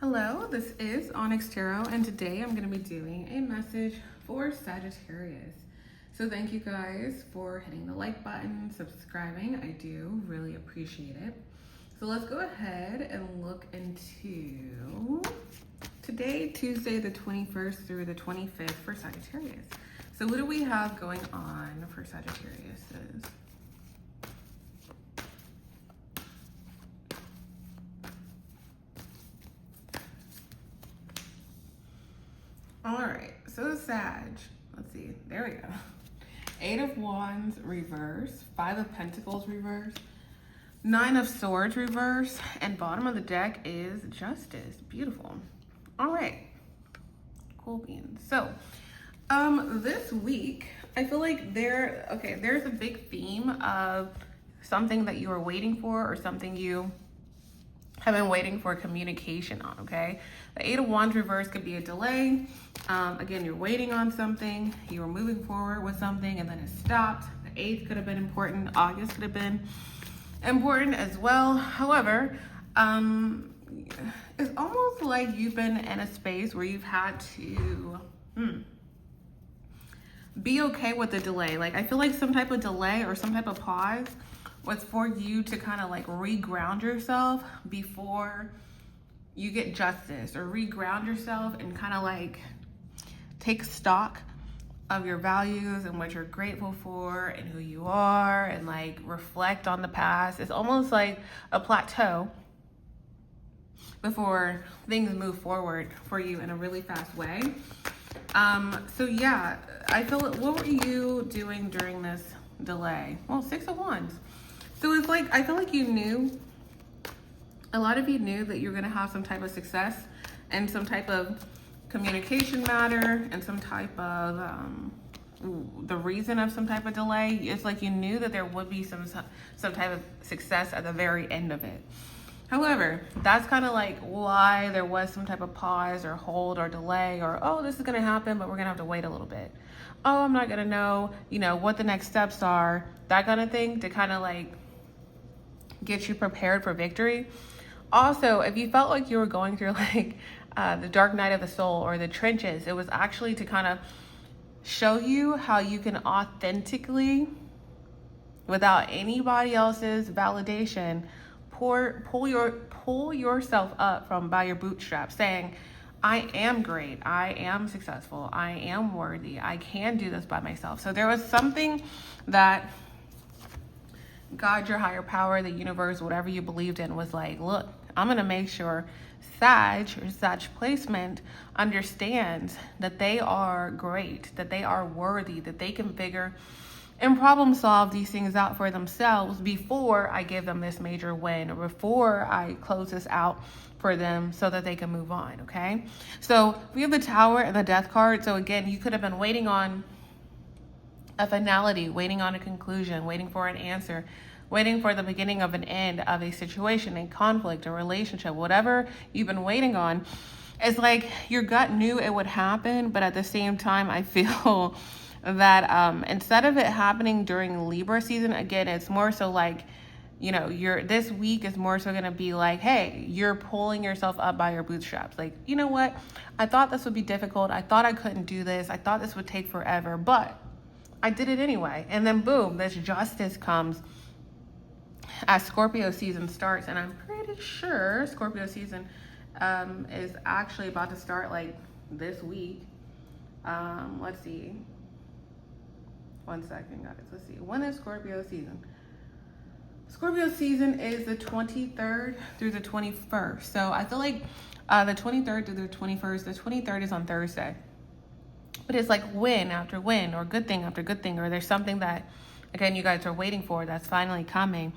Hello, this is Onyx Tarot, and today I'm going to be doing a message for Sagittarius. So thank you guys for hitting the like button, subscribing. I do really appreciate it. So let's go ahead and look into today, Tuesday the 21st through the 25th for Sagittarius. So what do we have going on for Sagittarius? All right, so Sag, let's see, there we go. 8 of Wands reverse, 5 of Pentacles reverse, 9 of Swords reverse, and bottom of the deck is Justice. Beautiful. All right, cool beans. So, this week, I feel like there's a big theme of something that you are waiting for or something you have been waiting for communication on, okay? The 8 of Wands reverse could be a delay. Again, you're waiting on something, you were moving forward with something and then it stopped. The 8th could have been important, August could have been important as well. However, it's almost like you've been in a space where you've had to be okay with the delay. Like, I feel like some type of delay or some type of pause was for you to kind of like reground yourself before you get justice, or reground yourself and kind of like take stock of your values and what you're grateful for and who you are, and like reflect on the past. It's almost like a plateau before things move forward for you in a really fast way. So yeah, I feel, what were you doing during this delay? Well, 6 of Wands. So it's like, I feel like you knew, a lot of you knew that you're gonna have some type of success and some type of communication matter and some type of, the reason of some type of delay. It's like you knew that there would be some type of success at the very end of it. However, that's kind of like why there was some type of pause or hold or delay, or, oh, this is gonna happen, but we're gonna have to wait a little bit. Oh, I'm not gonna know, what the next steps are, that kind of thing, to kind of like get you prepared for victory. Also, if you felt like you were going through like the dark night of the soul or the trenches, it was actually to kind of show you how you can authentically, without anybody else's validation, pull yourself up from by your bootstraps, saying, I am great, I am successful, I am worthy, I can do this by myself. So there was something that God, your higher power, the universe, whatever you believed in, was like, look, I'm gonna make sure Sag placement understands that they are great, that they are worthy, that they can figure and problem solve these things out for themselves before I give them this major win, or before I close this out for them so that they can move on, okay? So we have the Tower and the Death card. So again, you could have been waiting on a finality, waiting on a conclusion, waiting for an answer, waiting for the beginning of an end of a situation, a conflict, a relationship, whatever you've been waiting on. It's like your gut knew it would happen, but at the same time, I feel that instead of it happening during Libra season, again, it's more so like, this week is more so going to be like, hey, you're pulling yourself up by your bootstraps. Like, you know what? I thought this would be difficult. I thought I couldn't do this. I thought this would take forever, but I did it anyway. And then boom, this justice comes as Scorpio season starts. And I'm pretty sure Scorpio season is actually about to start like this week. Let's see. One second, guys. Let's see. When is Scorpio season? Scorpio season is the 23rd through the 21st. So I feel like the 23rd through the 21st, the 23rd is on Thursday. But it's like win after win, or good thing after good thing, or there's something that, again, you guys are waiting for that's finally coming.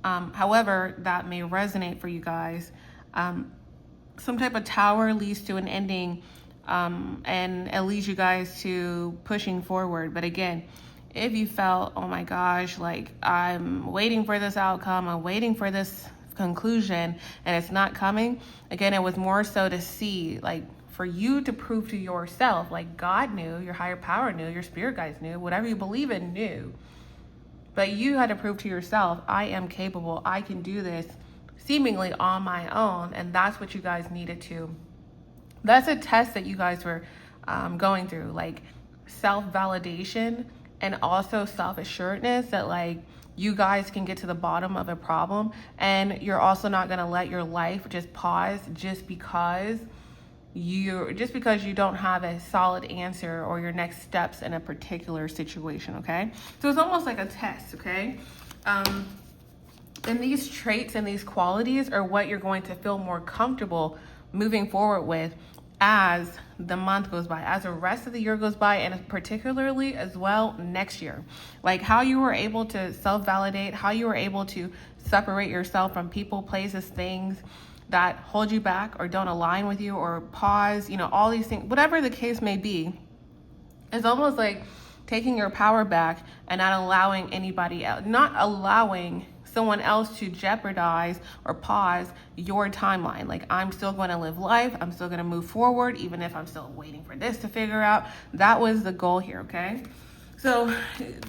However, that may resonate for you guys. Some type of tower leads to an ending, and it leads you guys to pushing forward. But again, if you felt, oh my gosh, like I'm waiting for this outcome, I'm waiting for this conclusion, and it's not coming, again, it was more so to see, like, for you to prove to yourself, like God knew, your higher power knew, your spirit guides knew, whatever you believe in knew. But you had to prove to yourself, I am capable, I can do this, seemingly on my own, and that's what you guys needed to. That's a test that you guys were going through, like self-validation and also self-assuredness that like you guys can get to the bottom of a problem, and you're also not going to let your life just pause just because you don't have a solid answer or your next steps in a particular situation. Okay, so it's almost like a test. Okay, and these traits and these qualities are what you're going to feel more comfortable moving forward with as the month goes by, as the rest of the year goes by, and particularly as well next year. Like how you were able to self-validate, how you were able to separate yourself from people, places, things that hold you back or don't align with you, or pause, all these things, whatever the case may be. It's almost like taking your power back and not allowing anybody else, not allowing someone else to jeopardize or pause your timeline. Like, I'm still going to live life. I'm still going to move forward, even if I'm still waiting for this to figure out. That was the goal here, okay? So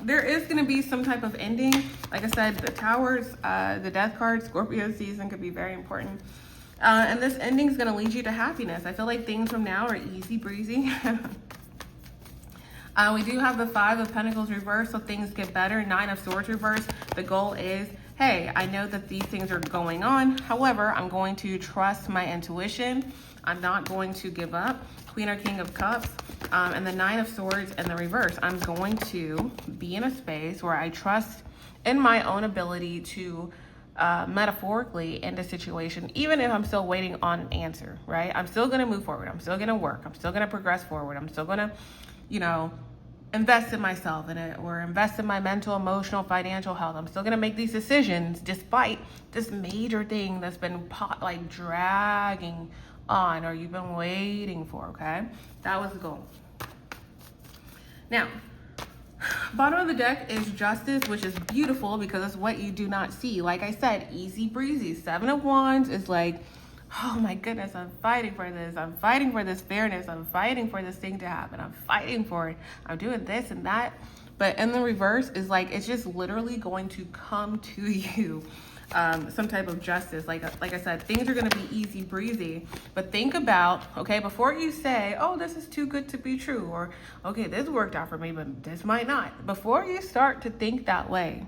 there is going to be some type of ending. Like I said, the Towers, the Death card, Scorpio season could be very important. And this ending is going to lead you to happiness. I feel like things from now are easy breezy. We do have the 5 of Pentacles reversed, so things get better. 9 of Swords reversed. The goal is, hey, I know that these things are going on. However, I'm going to trust my intuition. I'm not going to give up. Queen or King of Cups, and the 9 of Swords in the reverse. I'm going to be in a space where I trust in my own ability to metaphorically end a situation, even if I'm still waiting on an answer, right? I'm still going to move forward. I'm still going to work. I'm still going to progress forward. I'm still going to, invest in myself or invest in my mental, emotional, financial health. I'm still going to make these decisions despite this major thing that's been dragging on, or you've been waiting for, okay? That was the goal. Now, bottom of the deck is Justice, which is beautiful because it's what you do not see. Like I said, easy breezy. 7 of Wands is like, oh my goodness, I'm fighting for this. I'm fighting for this fairness. I'm fighting for this thing to happen. I'm fighting for it. I'm doing this and that. But in the reverse is like, it's just literally going to come to you. Some type of justice. Like I said, things are going to be easy breezy. But think about, okay, before you say, oh, this is too good to be true, or okay, this worked out for me, but this might not. Before you start to think that way,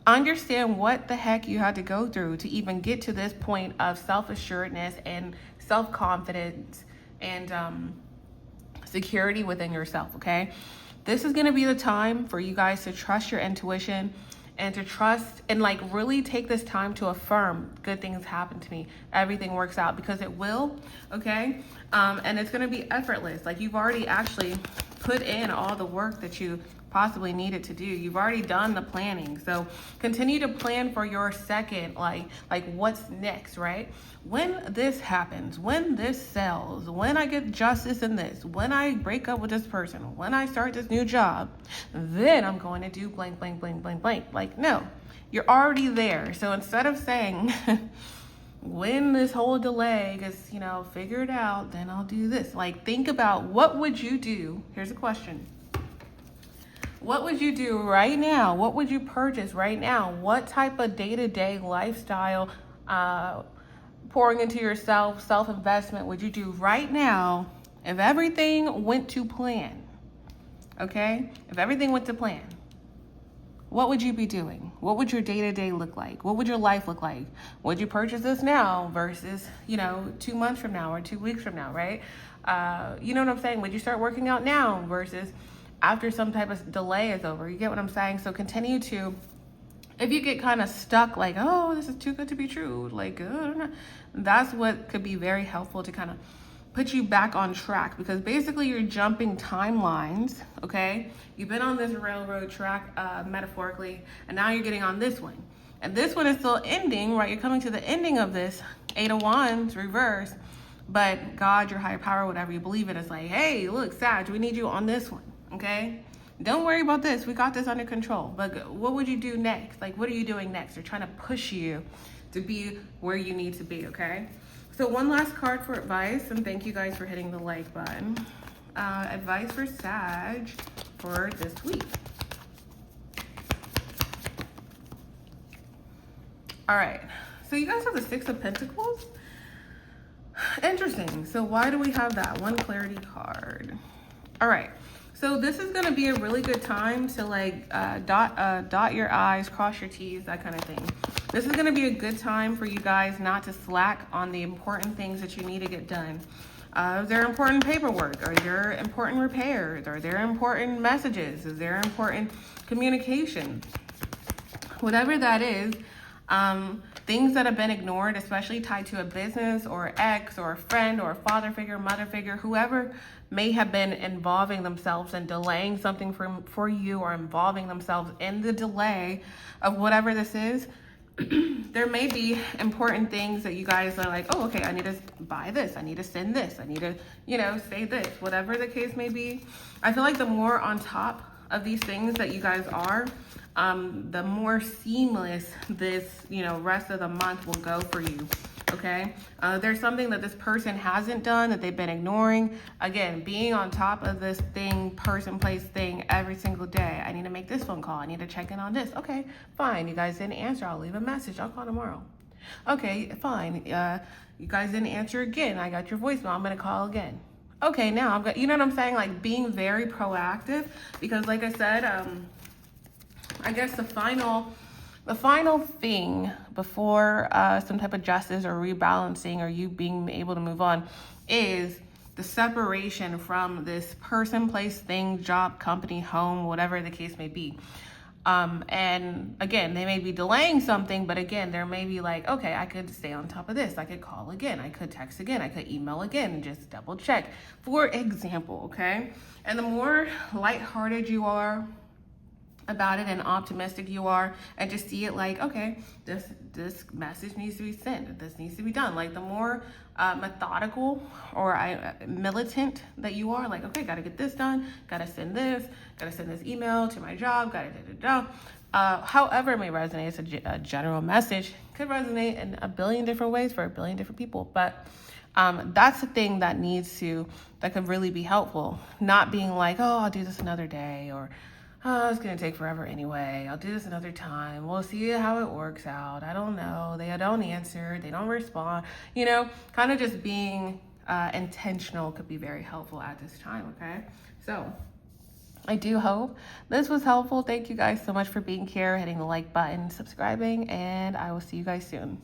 understand what the heck you had to go through to even get to this point of self-assuredness and self-confidence and security within yourself, okay? This is going to be the time for you guys to trust your intuition and to trust and really take this time to affirm good things happen to me. Everything works out, because it will, okay? And it's going to be effortless. Like, you've already actually put in all the work that you possibly needed to do. You've already done the planning. So continue to plan for your second, like what's next, right? When this happens, when this sells, when I get justice in this, when I break up with this person, when I start this new job, then I'm going to do blank, blank, blank, blank, blank. Like, no, you're already there. So instead of saying, when this whole delay gets, figured out, then I'll do this. Like, think about, what would you do? Here's a question. What would you do right now? What would you purchase right now? What type of day-to-day lifestyle, pouring into yourself, self-investment would you do right now if everything went to plan? Okay? If everything went to plan, what would you be doing? What would your day-to-day look like? What would your life look like? Would you purchase this now versus, 2 months from now or 2 weeks from now, right? You know what I'm saying? Would you start working out now versus after some type of delay is over? You get what I'm saying? So continue to, if you get kind of stuck, like, oh, this is too good to be true, that's what could be very helpful to kind of put you back on track, because basically you're jumping timelines, okay? You've been on this railroad track, metaphorically, and now you're getting on this one. And this one is still ending, right? You're coming to the ending of this 8 of Wands reverse, but God, your higher power, whatever you believe in, is like, hey, look, Sag, we need you on this one. Okay, don't worry about this. We got this under control. But what would you do next? Like, what are you doing next? They're trying to push you to be where you need to be, okay? So one last card for advice, and thank you guys for hitting the like button. Advice for Sag for this week. All right, So you guys have the Six of Pentacles. Interesting. So why do we have that? One clarity card. All right. So this is going to be a really good time to like dot your I's, cross your T's, that kind of thing. This is going to be a good time for you guys not to slack on the important things that you need to get done. Is there important paperwork? Are there important repairs? Are there important messages? Is there important communication? Whatever that is, things that have been ignored, especially tied to a business or ex or a friend or a father figure, mother figure, whoever may have been involving themselves and delaying something for you, or involving themselves in the delay of whatever this is. There may be important things that you guys are like, oh, okay, I need to buy this. I need to send this. I need to, you know, say this, whatever the case may be. I feel like the more on top of these things that you guys are, the more seamless this, you know, rest of the month will go for you. Okay. There's something that this person hasn't done that they've been ignoring. Again, being on top of this thing, person, place, thing every single day. I need to make this phone call. I need to check in on this. Okay, fine. You guys didn't answer. I'll leave a message. I'll call tomorrow. Okay, fine. You guys didn't answer again. I got your voicemail. I'm going to call again. Okay, now I'm going to, you know what I'm saying? Like being very proactive, because like I said, I guess the final thing before some type of justice or rebalancing or you being able to move on is the separation from this person, place, thing, job, company, home, whatever the case may be. And again, they may be delaying something, but again, there may be like, okay, I could stay on top of this. I could call again. I could text again. I could email again and just double check, for example, okay? And the more lighthearted you are about it and optimistic you are, and just see it like, okay, this message needs to be sent, this needs to be done. Like the more methodical or militant that you are, like, okay, gotta get this done, gotta send this email to my job, however it may resonate. It's a general message, could resonate in a billion different ways for a billion different people, but that's the thing that could really be helpful. Not being like, oh, I'll do this another day, or oh, it's going to take forever anyway. I'll do this another time. We'll see how it works out. I don't know. They don't answer. They don't respond. You know, kind of just being intentional could be very helpful at this time, okay? So I do hope this was helpful. Thank you guys so much for being here, hitting the like button, subscribing, and I will see you guys soon.